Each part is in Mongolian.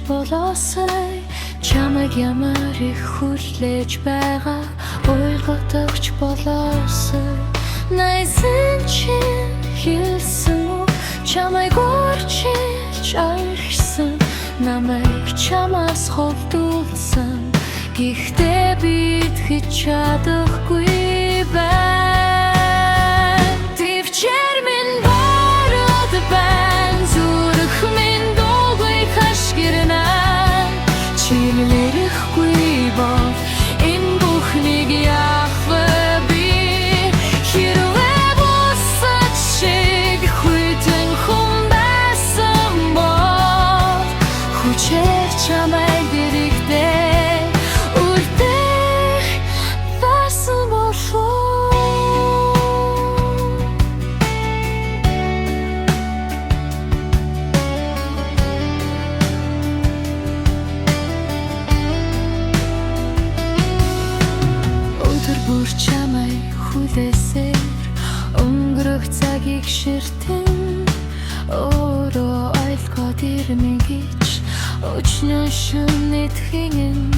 болоосай чамайг ямар их хүлээж байгаа ойлгодогч болоосай найзан чинь хэлсэн үү чамайг урьдчилж орхисон намайг чамаас холдуулсан гэхдээ би итгэж чадахгүй байна төвчээр минь бороод байна зүрх минь дуугүй хашгирна чиглэрэхгүй бол энэ бүхнийг яах вэ би хэрвээ бусад шиг хүйтэн хүн байсан бол хүчээр чамайг дэрэгдээ үрдэх байсан болов бүр чамайг хүлээсээр өнгөрөх цагийг ширтэн өөрөө ойлгоод ирмэн гэж өчнөн шүнэтгэн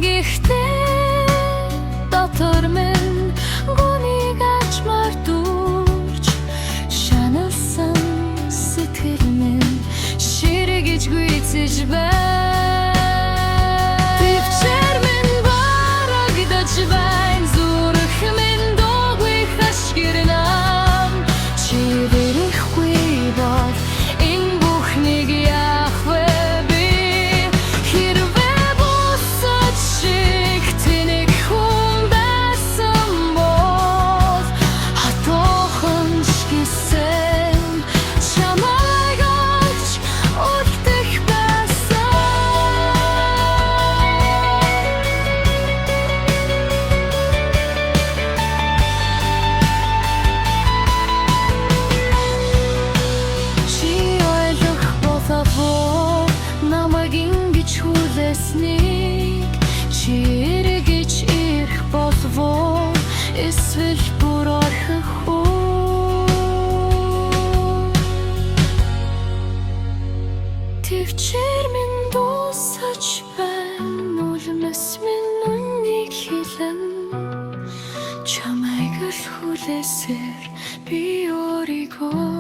гэхдээ дотор минь гүнийг ач мартууч шаналсан сэтгэл минь ширгэж гүйцэж байна төвчээр минь барагдаж байна чи эргэж ирэх болов эсвэл бүр орхих үү төвчээр минь дуусаж байна үлмэс минь үннийг хэлэн чамайг л хүлээсээр би өөрийгөө